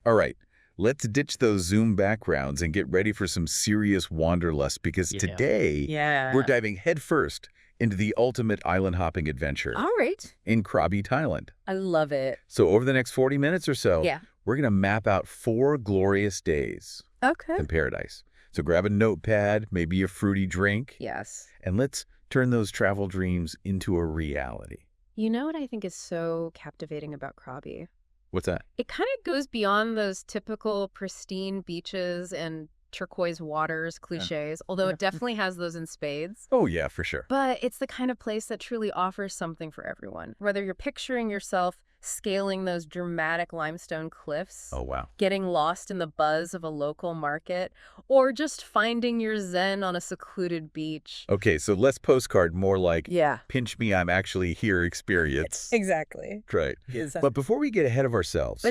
All right, let's ditch those Zoom backgrounds and get ready for some serious wanderlust because today we're diving headfirst into the ultimate island hopping adventure. All right. In Krabi, Thailand. I love it. So over the next 40 minutes or so, we're going to map out 4 glorious days in paradise. So grab a notepad, maybe a fruity drink. Yes. And let's turn those travel dreams into a reality. You know what I think is so captivating about Krabi? What's that? It kind of goes beyond those typical pristine beaches and turquoise waters cliches, although it definitely has those in spades. Oh, yeah, for sure. But it's the kind of place that truly offers something for everyone. Whether you're picturing yourself scaling those dramatic limestone cliffs, oh wow, getting lost in the buzz of a local market, or just finding your zen on a secluded beach. Okay, so less postcard, more like pinch me, I'm actually here experience. Exactly. Right. But before we get ahead of ourselves,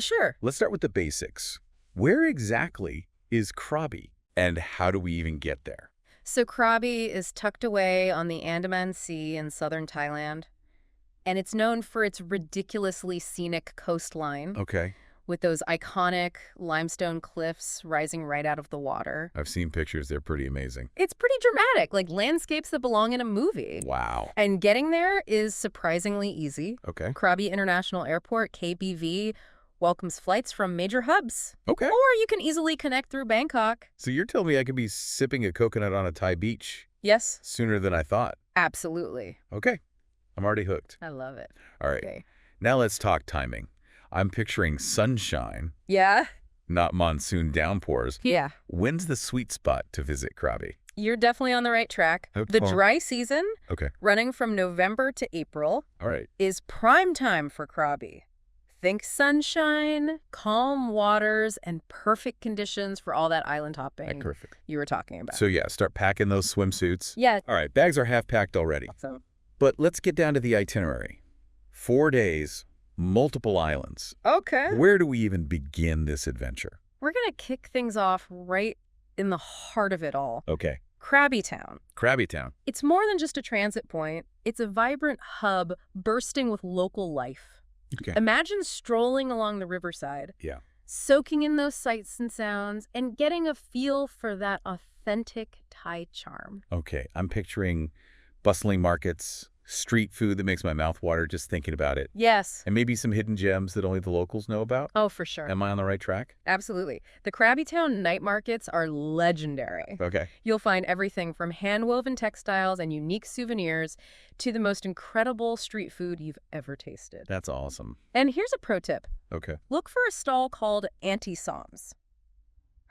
let's start with the basics. Where exactly is Krabi, and how do we even get there? So Krabi is tucked away on the Andaman Sea in southern Thailand, and it's known for its ridiculously scenic coastline. Okay. With those iconic limestone cliffs rising right out of the water. I've seen pictures. They're pretty amazing. It's pretty dramatic, like landscapes that belong in a movie. Wow. And getting there is surprisingly easy. Okay. Krabi International Airport, KBV, welcomes flights from major hubs. Okay. Or you can easily connect through Bangkok. So you're telling me I could be sipping a coconut on a Thai beach? Yes. Sooner than I thought. Absolutely. Okay. I'm already hooked. I love it. All right. Okay. Now let's talk timing. I'm picturing sunshine. Yeah. Not monsoon downpours. Yeah. When's the sweet spot to visit Krabi? You're definitely on the right track. The dry season, running from November to April, is prime time for Krabi. Think sunshine, calm waters, and perfect conditions for all that island hopping you were talking about. So yeah, start packing those swimsuits. Yeah. All right, bags are half packed already. Awesome. But let's get down to the itinerary. 4 days, multiple islands. Okay. Where do we even begin this adventure? We're going to kick things off right in the heart of it all. Okay. Krabi Town. Krabi Town. It's more than just a transit point. It's a vibrant hub bursting with local life. Okay. Imagine strolling along the riverside. Yeah. Soaking in those sights and sounds and getting a feel for that authentic Thai charm. Okay. I'm picturing bustling markets, street food that makes my mouth water just thinking about it. Yes. And maybe some hidden gems that only the locals know about. Oh, for sure. Am I on the right track? Absolutely. The Krabi Town night markets are legendary. Okay. You'll find everything from hand-woven textiles and unique souvenirs to the most incredible street food you've ever tasted. That's awesome. And here's a pro tip. Okay. Look for a stall called Auntie Som's.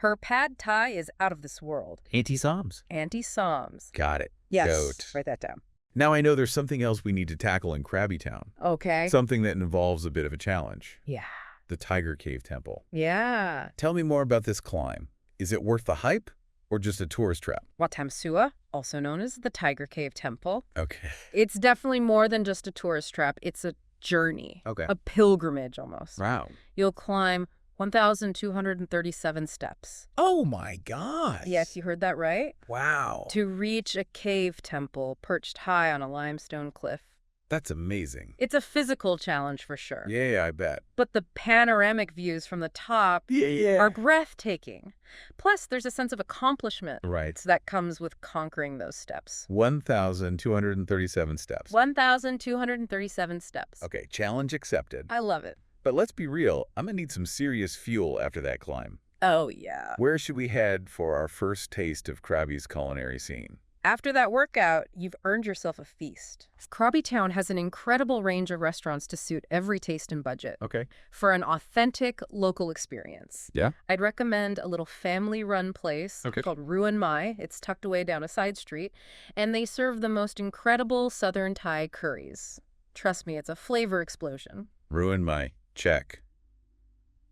Her pad Thai is out of this world. Auntie Som's. Auntie Som's. Got it. Yes. Goat. Write that down. Now I know there's something else we need to tackle in Krabi Town. Okay. Something that involves a bit of a challenge. Yeah. The Tiger Cave Temple. Yeah. Tell me more about this climb. Is it worth the hype or just a tourist trap? Wat Tham Sua, also known as the Tiger Cave Temple. Okay. It's definitely more than just a tourist trap. It's a journey. Okay. A pilgrimage almost. Wow. You'll climb 1,237 steps. Oh my gosh. Yes, you heard that right. Wow. To reach a cave temple perched high on a limestone cliff. That's amazing. It's a physical challenge for sure. Yeah, I bet. But the panoramic views from the top are breathtaking. Plus, there's a sense of accomplishment that comes with conquering those steps. 1,237 steps. 1,237 steps. Okay, challenge accepted. I love it. But let's be real, I'm going to need some serious fuel after that climb. Oh, yeah. Where should we head for our first taste of Krabi's culinary scene? After that workout, you've earned yourself a feast. Krabi Town has an incredible range of restaurants to suit every taste and budget. Okay. For an authentic local experience. Yeah? I'd recommend a little family-run place called Ruin Mai. It's tucked away down a side street, and they serve the most incredible southern Thai curries. Trust me, it's a flavor explosion. Ruin Mai. Check.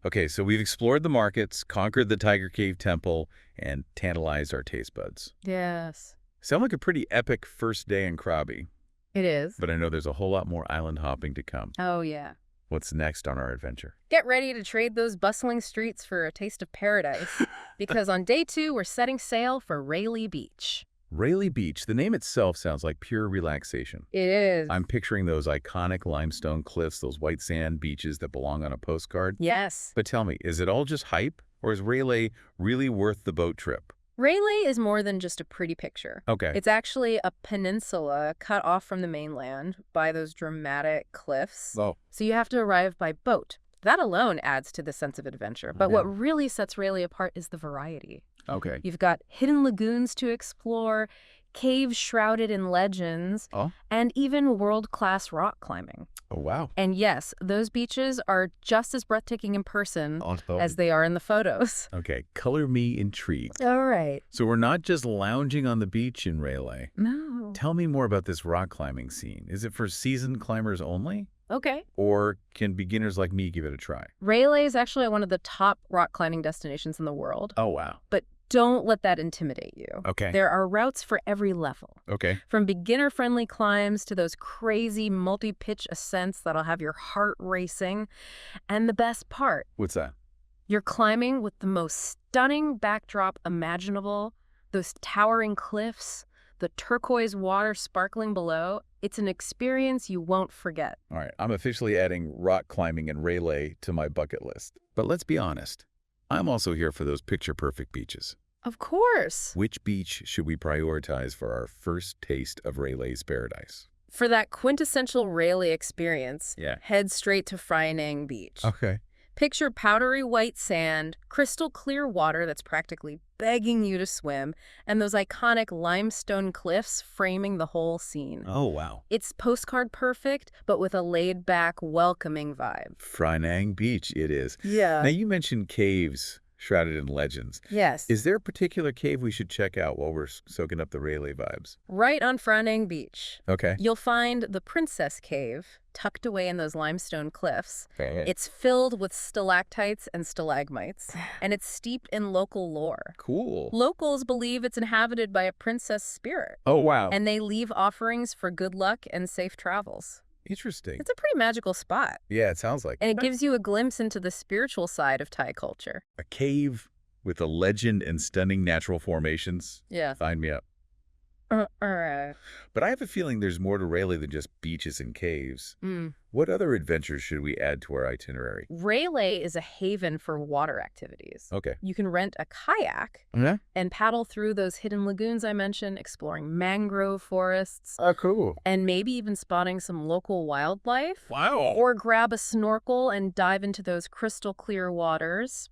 Okay, so we've explored the markets, conquered the Tiger Cave Temple, and tantalized our taste buds. Yes. Sound like a pretty epic first day in Krabi. It is. But I know there's a whole lot more island hopping to come. Oh, yeah. What's next on our adventure? Get ready to trade those bustling streets for a taste of paradise. Because on day 2, we're setting sail for Railay Beach. Railay Beach, the name itself sounds like pure relaxation. It is. I'm picturing those iconic limestone cliffs, those white sand beaches that belong on a postcard. Yes. But tell me, is it all just hype, or is Railay really worth the boat trip? Railay is more than just a pretty picture. Okay. It's actually a peninsula cut off from the mainland by those dramatic cliffs. Oh. So you have to arrive by boat. That alone adds to the sense of adventure. But what really sets Railay apart is the variety. Okay. You've got hidden lagoons to explore, caves shrouded in legends, and even world-class rock climbing. Oh, wow. And yes, those beaches are just as breathtaking in person as they are in the photos. Okay, color me intrigued. All right. So we're not just lounging on the beach in Railay. No. Tell me more about this rock climbing scene. Is it for seasoned climbers only? Okay. Or can beginners like me give it a try? Railay is actually one of the top rock climbing destinations in the world. Oh, wow. But don't let that intimidate you. Okay. There are routes for every level. Okay. From beginner-friendly climbs to those crazy multi-pitch ascents that'll have your heart racing. And the best part. What's that? You're climbing with the most stunning backdrop imaginable, those towering cliffs, the turquoise water sparkling below. It's an experience you won't forget. All right, I'm officially adding rock climbing and Railay to my bucket list. But let's be honest. I'm also here for those picture-perfect beaches. Of course. Which beach should we prioritize for our first taste of Raylay's paradise? For that quintessential Railay experience, Yeah. head straight to Phra Nang Beach. Okay. Picture powdery white sand, crystal clear water that's practically begging you to swim, and those iconic limestone cliffs framing the whole scene. Oh, wow. It's postcard perfect, but with a laid-back, welcoming vibe. Phra Nang Beach, it is. Yeah. Now, you mentioned caves shrouded in legends. Yes. Is there a particular cave we should check out while we're soaking up the Railay vibes? Right on Phra Nang Beach. Okay. You'll find the Princess Cave, tucked away in those limestone cliffs. Okay. It's filled with stalactites and stalagmites, and it's steeped in local lore. Cool. Locals believe it's inhabited by a princess spirit. Oh, wow. And they leave offerings for good luck and safe travels. Interesting. It's a pretty magical spot. Yeah, it sounds like. And it gives you a glimpse into the spiritual side of Thai culture. A cave with a legend and stunning natural formations. Yeah. Sign me up. But I have a feeling there's more to Railay than just beaches and caves. What other adventures should we add to our itinerary? Railay is a haven for water activities. Okay. You can rent a kayak and paddle through those hidden lagoons I mentioned, exploring mangrove forests. Oh, cool. And maybe even spotting some local wildlife. Wow. Or grab a snorkel and dive into those crystal clear waters.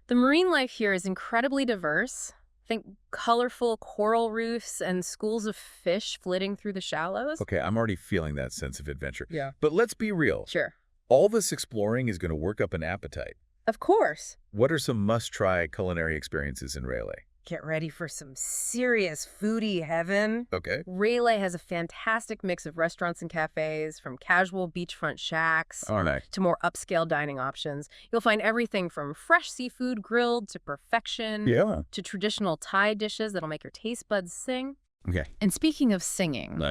The marine life here is incredibly diverse. Think colorful coral reefs and schools of fish flitting through the shallows. Okay, I'm already feeling that sense of adventure. Yeah. But let's be real. Sure. All this exploring is going to work up an appetite. Of course. What are some must-try culinary experiences in Railay? Get ready for some serious foodie heaven. Okay. Railay has a fantastic mix of restaurants and cafes, from casual beachfront shacks to more upscale dining options. You'll find everything from fresh seafood grilled to perfection to traditional Thai dishes that'll make your taste buds sing. Okay. And speaking of singing,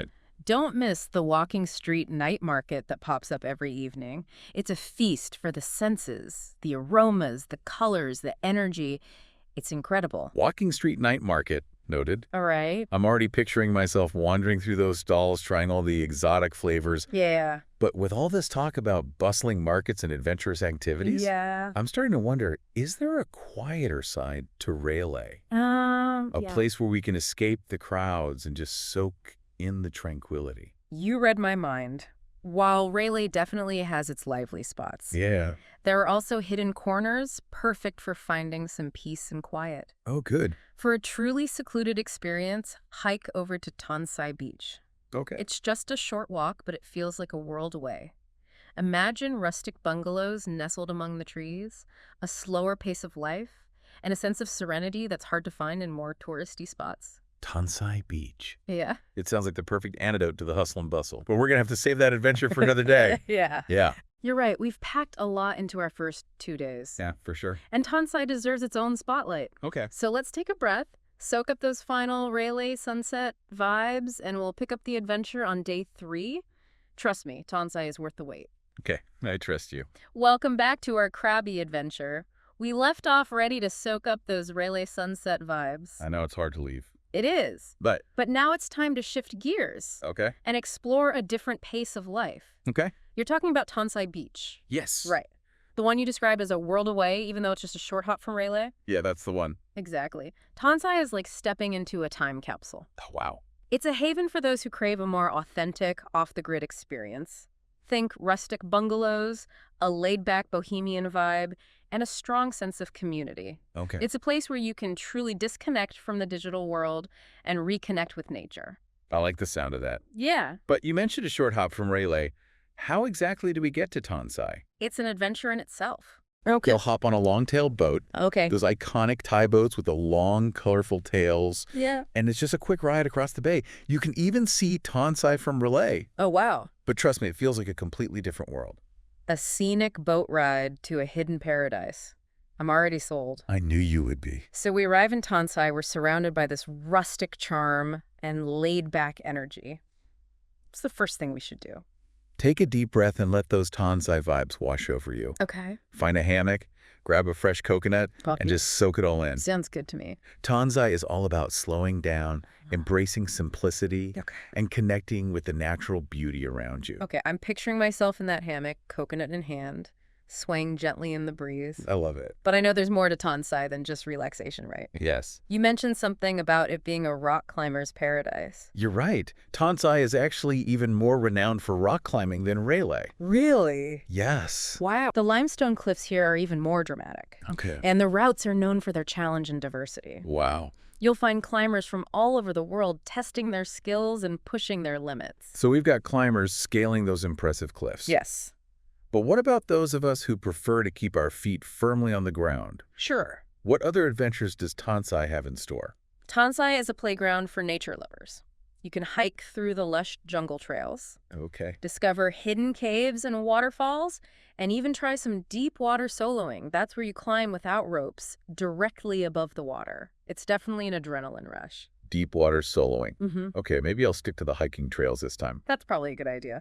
don't miss the walking street night market that pops up every evening. It's a feast for the senses, the aromas, the colors, the energy. It's incredible. Walking street night market, noted. All right. I'm already picturing myself wandering through those stalls, trying all the exotic flavors. Yeah. But with all this talk about bustling markets and adventurous activities, I'm starting to wonder, is there a quieter side to Railay? A place where we can escape the crowds and just soak in the tranquility? You read my mind. While Railay definitely has its lively spots, there are also hidden corners perfect for finding some peace and quiet. Oh, good. For a truly secluded experience, hike over to Ton Sai Beach. Okay. It's just a short walk, but it feels like a world away. Imagine rustic bungalows nestled among the trees, a slower pace of life, and a sense of serenity that's hard to find in more touristy spots. Ton Sai Beach. Yeah. It sounds like the perfect antidote to the hustle and bustle. But we're going to have to save that adventure for another day. Yeah. You're right. We've packed a lot into our first 2 days. Yeah, for sure. And Ton Sai deserves its own spotlight. Okay. So let's take a breath, soak up those final Railay sunset vibes, and we'll pick up the adventure on day 3. Trust me, Ton Sai is worth the wait. Okay, I trust you. Welcome back to our Krabi adventure. We left off ready to soak up those Railay sunset vibes. I know it's hard to leave. It is. But now it's time to shift gears. Okay. And explore a different pace of life. Okay. You're talking about Tonsai Beach. Yes. Right. The one you described as a world away, even though it's just a short hop from Railay? Yeah, that's the one. Exactly. Tonsai is like stepping into a time capsule. Oh, wow. It's a haven for those who crave a more authentic, off-the-grid experience. Think rustic bungalows, a laid-back bohemian vibe, and a strong sense of community. Okay. It's a place where you can truly disconnect from the digital world and reconnect with nature. I like the sound of that. Yeah. But you mentioned a short hop from Railay. How exactly do we get to Tonsai? It's an adventure in itself. Okay. You'll hop on a long-tailed boat. Okay. Those iconic Thai boats with the long, colorful tails. Yeah. And it's just a quick ride across the bay. You can even see Tonsai from Railay. Oh, wow. But trust me, it feels like a completely different world. A scenic boat ride to a hidden paradise. I'm already sold. I knew you would be. So we arrive in Tonsai. We're surrounded by this rustic charm and laid-back energy. What's the first thing we should do? Take a deep breath and let those Tonsai vibes wash over you. Okay. Find a hammock, grab a fresh coconut, and just soak it all in. Sounds good to me. Tonsai is all about slowing down, embracing simplicity, and connecting with the natural beauty around you. Okay, I'm picturing myself in that hammock, coconut in hand, swaying gently in the breeze. I love it. But I know there's more to Tonsai than just relaxation, right? Yes. You mentioned something about it being a rock climber's paradise. You're right. Tonsai is actually even more renowned for rock climbing than Railay. Really? Yes. Wow. The limestone cliffs here are even more dramatic. Okay. And the routes are known for their challenge and diversity. Wow. You'll find climbers from all over the world testing their skills and pushing their limits. So we've got climbers scaling those impressive cliffs. Yes. But what about those of us who prefer to keep our feet firmly on the ground? Sure. What other adventures does Tonsai have in store? Tonsai is a playground for nature lovers. You can hike through the lush jungle trails, discover hidden caves and waterfalls, and even try some deep water soloing. That's where you climb without ropes, directly above the water. It's definitely an adrenaline rush. Deep water soloing. Mm-hmm. Okay, maybe I'll stick to the hiking trails this time. That's probably a good idea.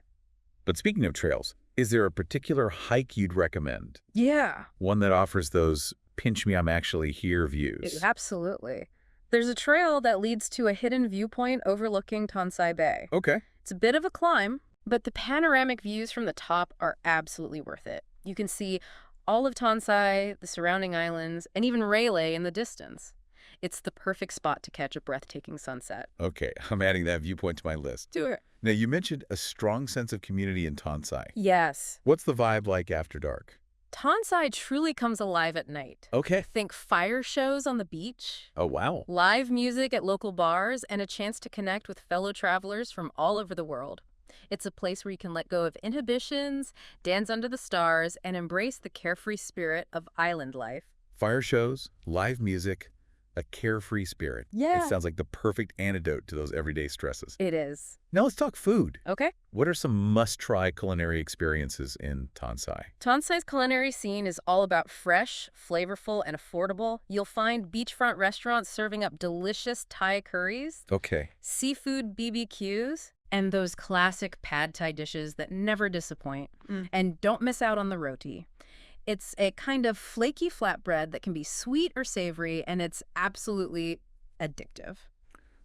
But speaking of trails, is there a particular hike you'd recommend? Yeah. One that offers those pinch me, I'm actually here views. Absolutely. There's a trail that leads to a hidden viewpoint overlooking Tonsai Bay. Okay. It's a bit of a climb, but the panoramic views from the top are absolutely worth it. You can see all of Tonsai, the surrounding islands, and even Railay in the distance. It's the perfect spot to catch a breathtaking sunset. Okay, I'm adding that viewpoint to my list. Do it. Now, you mentioned a strong sense of community in Tonsai. Yes. What's the vibe like after dark? Tonsai truly comes alive at night. Okay. Think fire shows on the beach. Oh, wow. Live music at local bars, and a chance to connect with fellow travelers from all over the world. It's a place where you can let go of inhibitions, dance under the stars, and embrace the carefree spirit of island life. Fire shows, live music, a carefree spirit. Yeah. It sounds like the perfect antidote to those everyday stresses. It is. Now let's talk food. Okay. What are some must-try culinary experiences in Tonsai? Tonsai's culinary scene is all about fresh, flavorful, and affordable. You'll find beachfront restaurants serving up delicious Thai curries, seafood BBQs, and those classic pad Thai dishes that never disappoint. And don't miss out on the roti. It's a kind of flaky flatbread that can be sweet or savory, and it's absolutely addictive.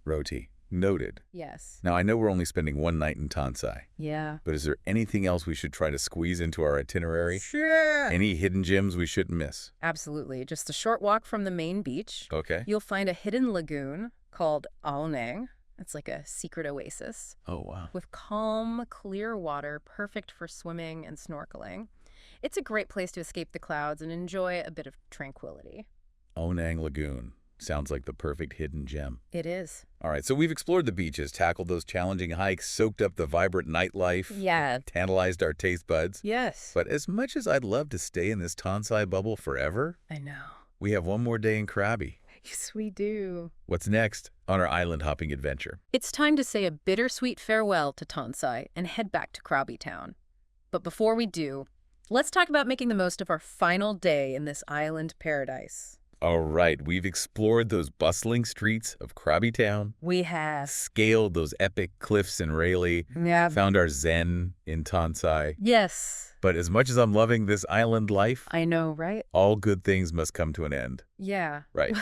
Roti. Noted. Yes. Now, I know we're only spending one night in Tonsai. Yeah. But is there anything else we should try to squeeze into our itinerary? Sure. Any hidden gems we shouldn't miss? Absolutely. Just a short walk from the main beach. Okay. You'll find a hidden lagoon called Aonang. It's like a secret oasis. Oh, wow. With calm, clear water, perfect for swimming and snorkeling. It's a great place to escape the clouds and enjoy a bit of tranquility. Aonang Lagoon. Sounds like the perfect hidden gem. It is. All right, so we've explored the beaches, tackled those challenging hikes, soaked up the vibrant nightlife. Yeah. Tantalized our taste buds. Yes. But as much as I'd love to stay in this Tonsai bubble forever, I know. we have one more day in Krabi. Yes, we do. What's next on our island hopping adventure? It's time to say a bittersweet farewell to Tonsai and head back to Krabi town. But before we do, let's talk about making the most of our final day in this island paradise. All right, we've explored those bustling streets of Krabi town. We have. Scaled those epic cliffs in Railay. Yeah. Found our zen in Tonsai. Yes. But as much as I'm loving this island life, I know, right? all good things must come to an end. Yeah. Right.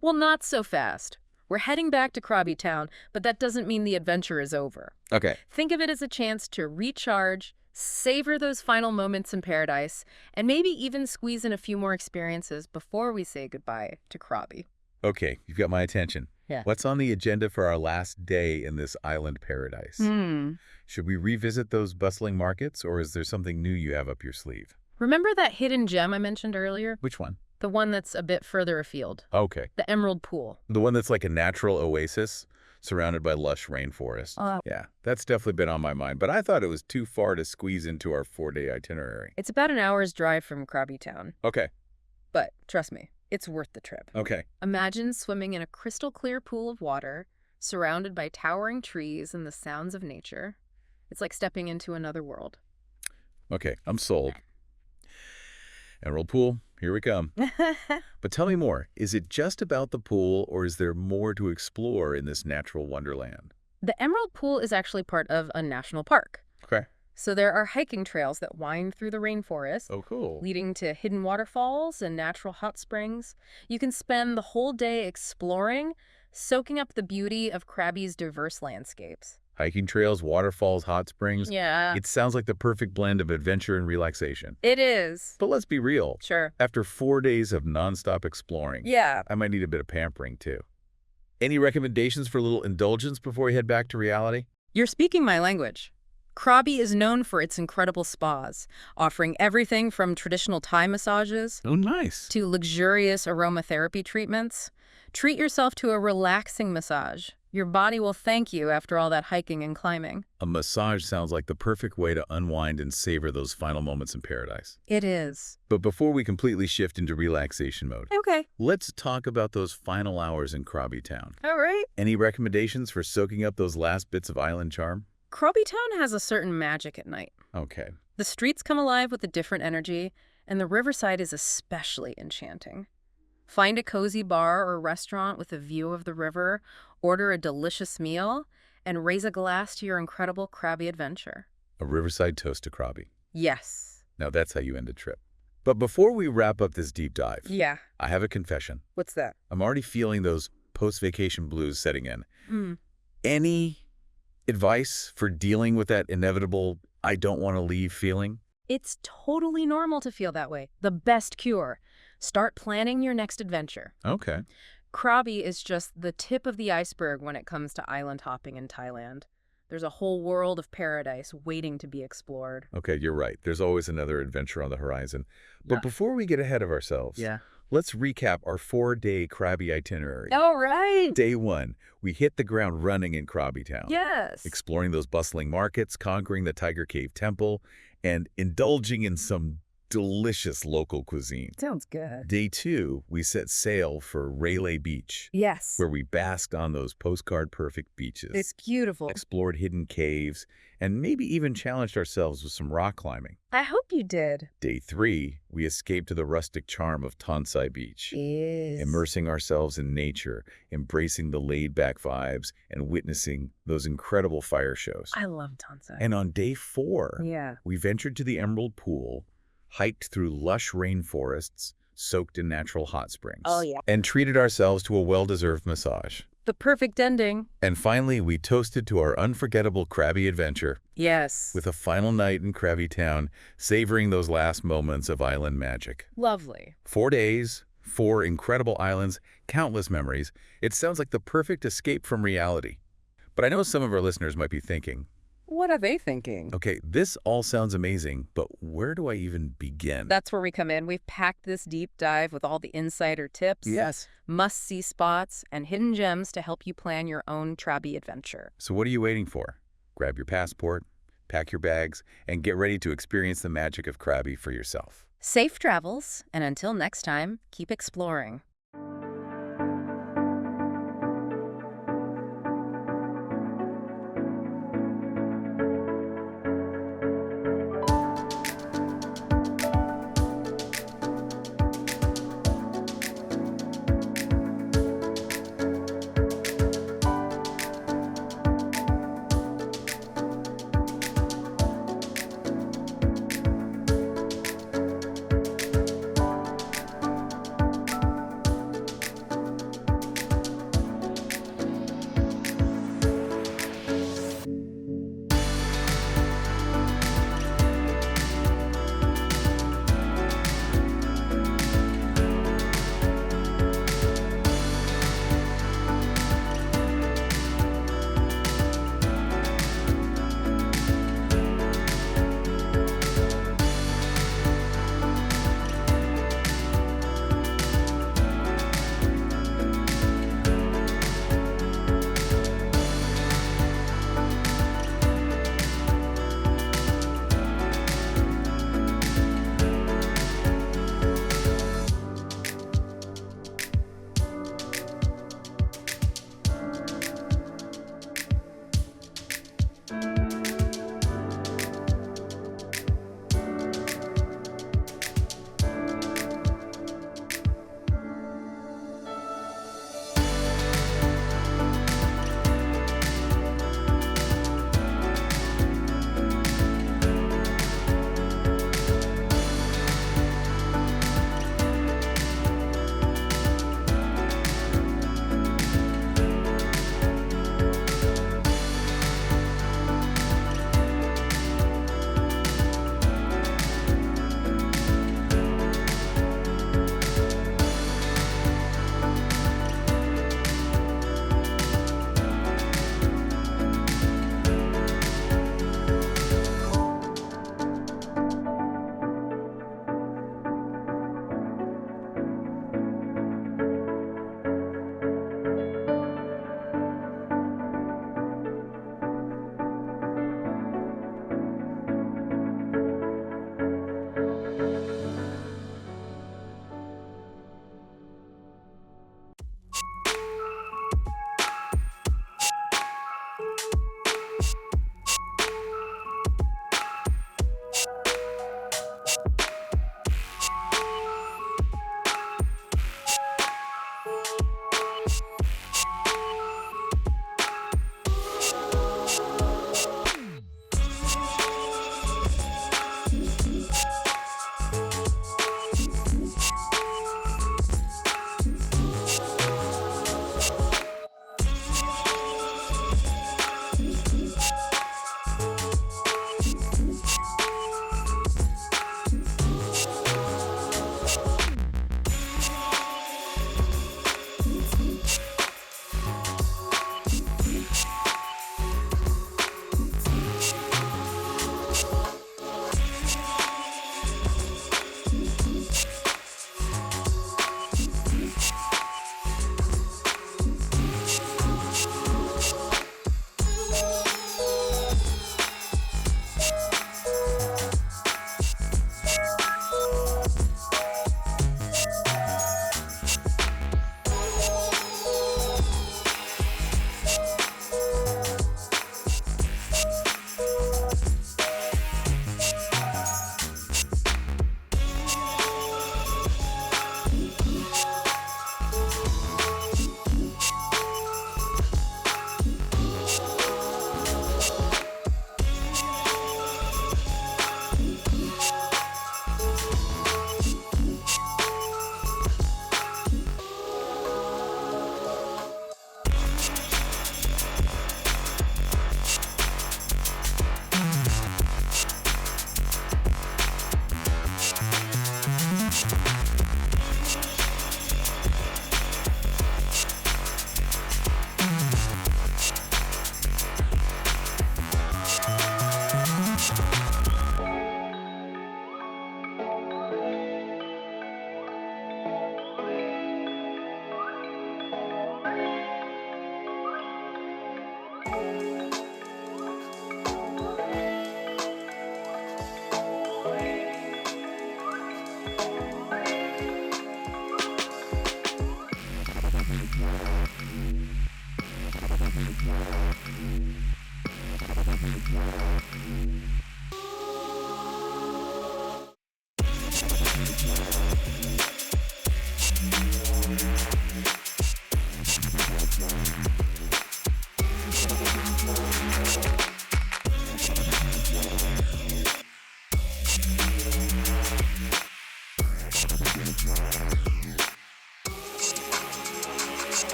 Well, not so fast. We're heading back to Krabi town, but that doesn't mean the adventure is over. Okay. Think of it as a chance to recharge, savor those final moments in paradise, and maybe even squeeze in a few more experiences before we say goodbye to Krabi. Okay, you've got my attention. Yeah. What's on the agenda for our last day in this island paradise? Should we revisit those bustling markets, or is there something new you have up your sleeve? Remember that hidden gem I mentioned earlier? Which one? The one that's a bit further afield. Okay. The Emerald Pool. The one that's like a natural oasis surrounded by lush rainforest. Yeah, that's definitely been on my mind, but I thought it was too far to squeeze into our 4-day itinerary. It's about an hour's drive from Krabi town. Okay. But trust me, it's worth the trip. Okay. Imagine swimming in a crystal clear pool of water, surrounded by towering trees and the sounds of nature. It's like stepping into another world. Okay, I'm sold. Emerald Pool, here we come. But tell me more. Is it just about the pool, or is there more to explore in this natural wonderland? The Emerald Pool is actually part of a national park. Okay. So there are hiking trails that wind through the rainforest. Oh, cool. Leading to hidden waterfalls and natural hot springs. You can spend the whole day exploring, soaking up the beauty of Krabi's diverse landscapes. Hiking trails, waterfalls, hot springs. Yeah. It sounds like the perfect blend of adventure and relaxation. It is. But let's be real. Sure. After 4 days of nonstop exploring, Yeah. I might need a bit of pampering too. Any recommendations for a little indulgence before we head back to reality? You're speaking my language. Krabi is known for its incredible spas, offering everything from traditional Thai massages Oh, nice. to luxurious aromatherapy treatments. Treat yourself to a relaxing massage. Your body will thank you after all that hiking and climbing. A massage sounds like the perfect way to unwind and savor those final moments in paradise. It is. But before we completely shift into relaxation mode, Okay. let's talk about those final hours in Krabi town. All right. Any recommendations for soaking up those last bits of island charm? Krabi town has a certain magic at night. Okay. The streets come alive with a different energy, and the riverside is especially enchanting. Find a cozy bar or restaurant with a view of the river, order a delicious meal, and raise a glass to your incredible Krabi adventure. A riverside toast to Krabi. Yes. Now that's how you end a trip. But before we wrap up this deep dive, Yeah. I have a confession. What's that? I'm already feeling those post-vacation blues setting in. Any advice for dealing with that inevitable I don't want to leave feeling? It's totally normal to feel that way. The best cure. Start planning your next adventure. Okay. Krabi is just the tip of the iceberg when it comes to island hopping in Thailand. There's a whole world of paradise waiting to be explored. Okay, you're right. There's always another adventure on the horizon. But before we get ahead of ourselves, let's recap our 4-day Krabi itinerary. All right. Day 1, we hit the ground running in Krabi town. Yes. Exploring those bustling markets, conquering the Tiger Cave Temple, and indulging in some delicious local cuisine. Sounds good. Day 2, we set sail for Railay Beach. Yes. Where we basked on those postcard-perfect beaches. It's beautiful. Explored hidden caves, and maybe even challenged ourselves with some rock climbing. I hope you did. Day 3, we escaped to the rustic charm of Tonsai Beach. Yes. Immersing ourselves in nature, embracing the laid-back vibes, and witnessing those incredible fire shows. I love Tonsai. And on day 4, Yeah. we ventured to the Emerald Pool, hiked through lush rainforests, soaked in natural hot springs. Oh, yeah. And treated ourselves to a well-deserved massage. The perfect ending. And finally, we toasted to our unforgettable Krabi adventure. Yes. With a final night in Krabi town, savoring those last moments of island magic. Lovely. 4 days, 4 incredible islands, countless memories. It sounds like the perfect escape from reality. But I know some of our listeners might be thinking, What are they thinking? okay, this all sounds amazing, but where do I even begin? That's where we come in. We've packed this deep dive with all the insider tips, Yes. must-see spots, and hidden gems to help you plan your own Krabi adventure. So what are you waiting for? Grab your passport, pack your bags, and get ready to experience the magic of Krabi for yourself. Safe travels, and until next time, keep exploring.